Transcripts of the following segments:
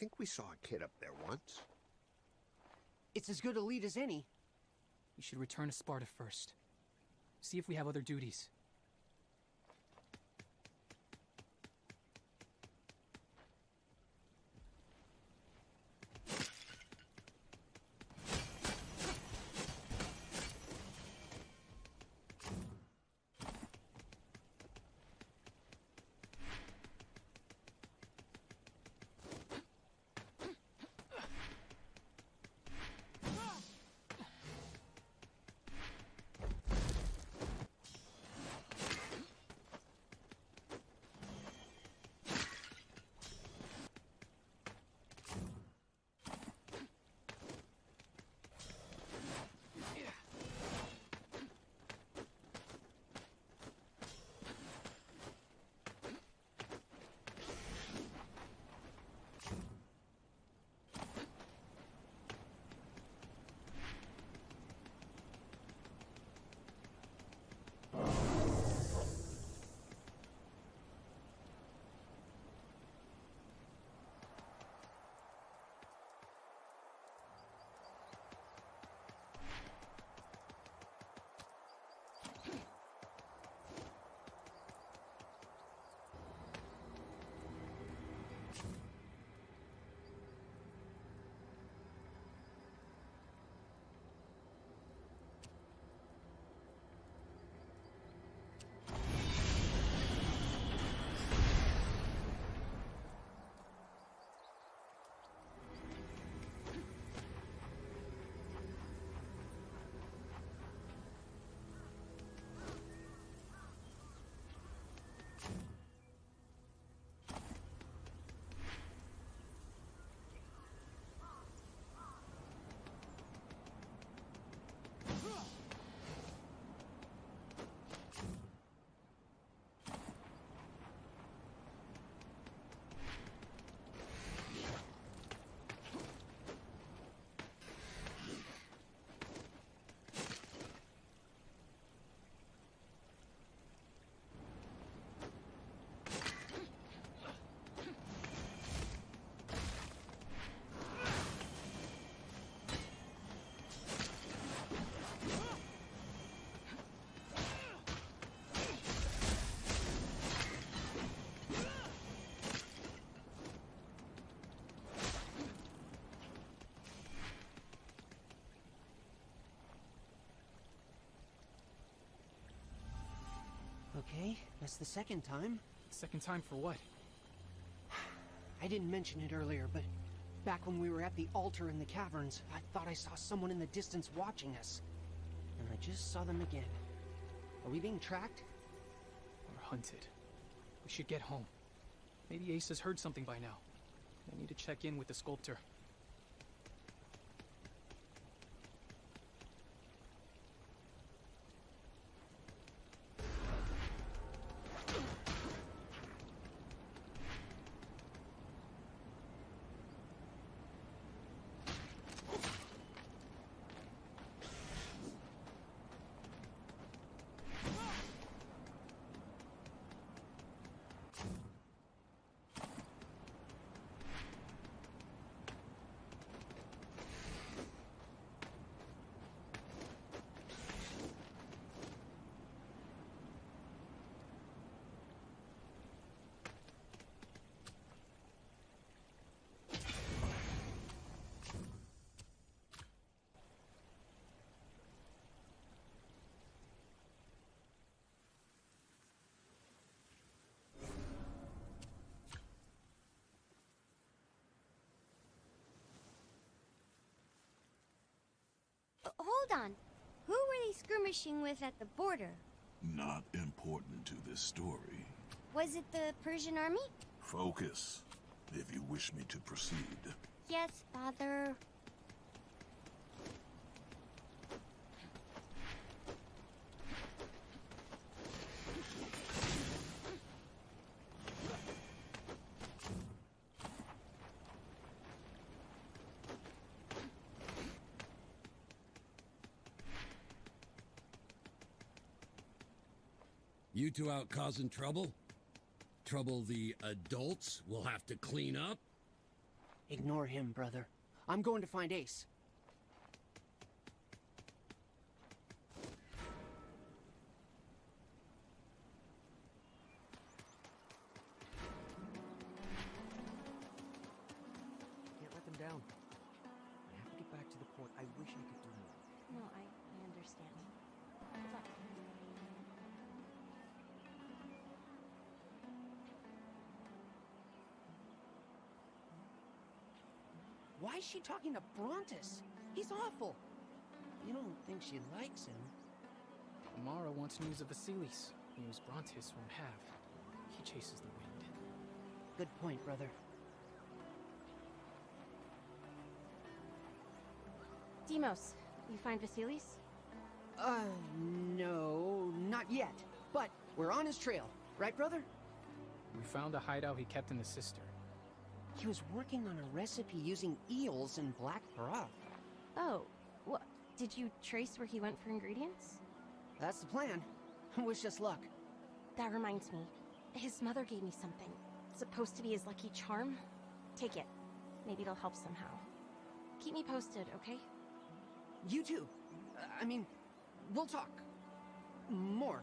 think we saw a kid up there once. It's as good a lead as any. We should return to Sparta first. See if we have other duties. Okay, that's the second time. Second time for what? I didn't mention it earlier, but back when we were at the altar in the caverns, I thought I saw someone in the distance watching us. And I just saw them again. Are we being tracked? Or hunted. We should get home. Maybe Ace has heard something by now. I need to check in with the sculptor. Hold on. Who were they skirmishing with at the border? Not important to this story. Was it the Persian army? Focus, if you wish me to proceed. Yes, Father. You two out causing trouble? Trouble the adults will have to clean up? Ignore him, brother. I'm going to find Ace. Can't let them down. I have to get back to the port. I wish I could do more. No, I understand. Good luck. Why is she talking to Brontis? He's awful. You don't think she likes him? Amara wants news of Vasilis. News Brontis won't have. He chases the wind. Good point, brother. Demos, you find Vasilis? No, not yet. But we're on his trail, right, brother? We found a hideout he kept in the Sister. He was working on a recipe using eels and black broth. Oh, what? Did you trace where he went for ingredients? That's the plan. Wish us luck. That reminds me. His mother gave me something. It's supposed to be his lucky charm. Take it. Maybe it'll help somehow. Keep me posted, okay? You too. I mean, we'll talk. More.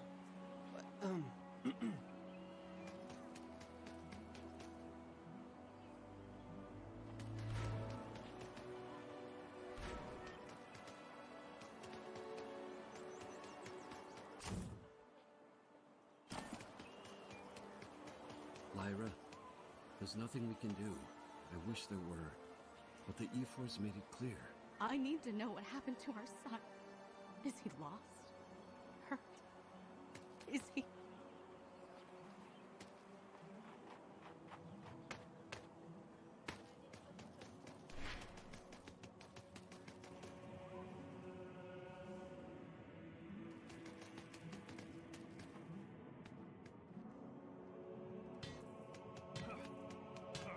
Lyra, there's nothing we can do. I wish there were. But the E4's made it clear. I need to know what happened to our son. Is he lost? Hurt? Is he...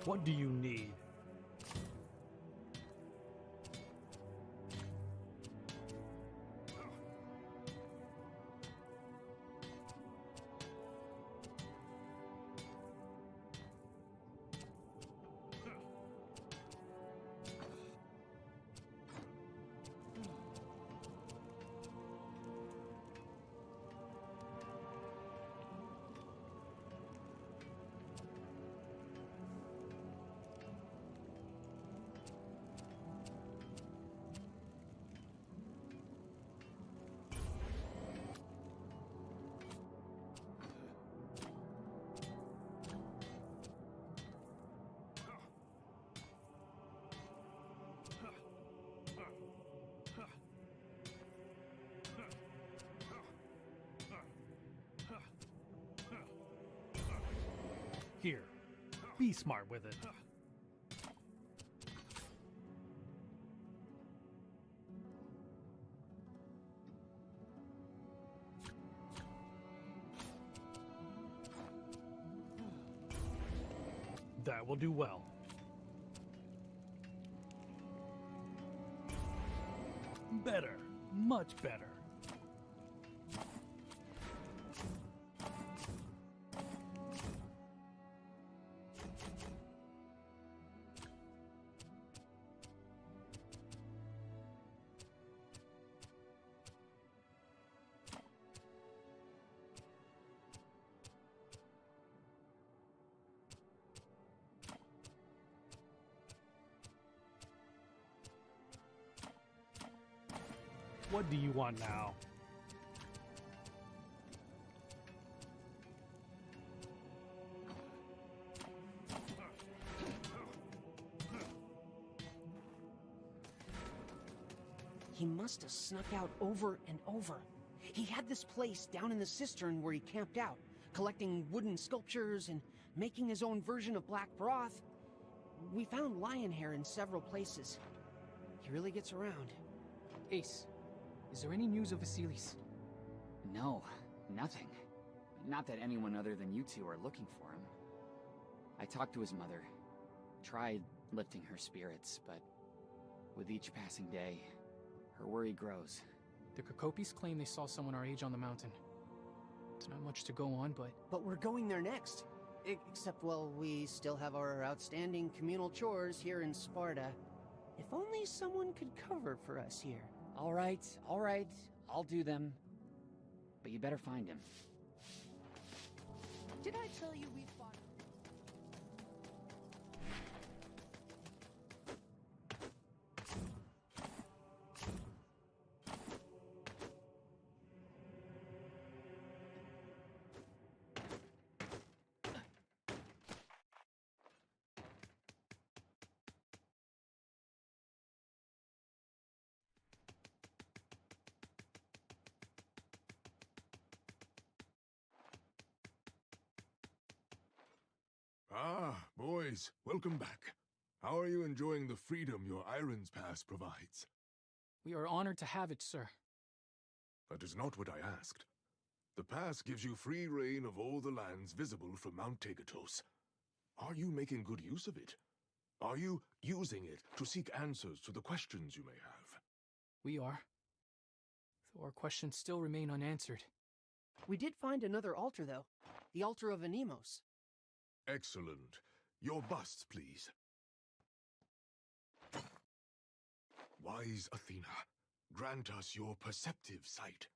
What do you need? Here, be smart with it. That will do well. Better, much better. What do you want now? He must have snuck out over and over. He had this place down in the cistern where he camped out, collecting wooden sculptures and making his own version of black broth. We found lion hair in several places. He really gets around. Ace, is there any news of Vasilis? No, nothing. Not that anyone other than you two are looking for him. I talked to his mother, tried lifting her spirits, but with each passing day, her worry grows. The Kokopis claim they saw someone our age on the mountain. It's not much to go on, but... But we're going there next. Except, well, we still have our outstanding communal chores here in Sparta. If only someone could cover for us here. All right, I'll do them. But you better find him. Did I tell you we fought? Ah, boys, welcome back. How are you enjoying the freedom your Irons Pass provides? We are honored to have it, sir. That is not what I asked. The pass gives you free reign of all the lands visible from Mount Tegatos. Are you making good use of it? Are you using it to seek answers to the questions you may have? We are. Though our questions still remain unanswered. We did find another altar, though. The altar of Anemos. Excellent. Your busts, please. Wise Athena, grant us your perceptive sight.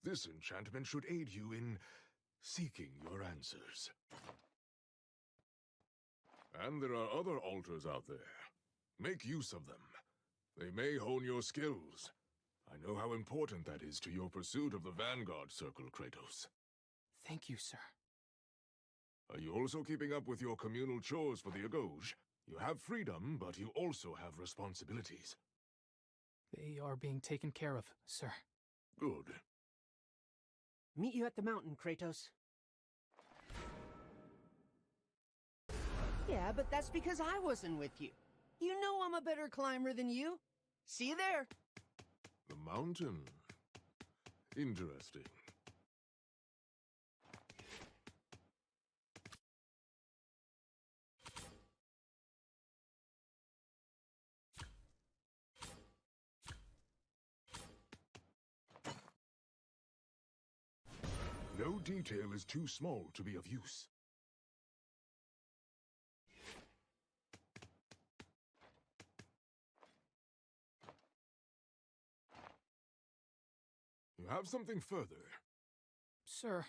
This enchantment should aid you in seeking your answers. And there are other altars out there. Make use of them. They may hone your skills. I know how important that is to your pursuit of the Vanguard Circle, Kratos. Thank you, sir. Are you also keeping up with your communal chores for the Agoj? You have freedom, but you also have responsibilities. They are being taken care of, sir. Good. Meet you at the mountain, Kratos. Yeah, but that's because I wasn't with you. You know I'm a better climber than you. See you there. The mountain. Interesting. No detail is too small to be of use. You have something further? Sir,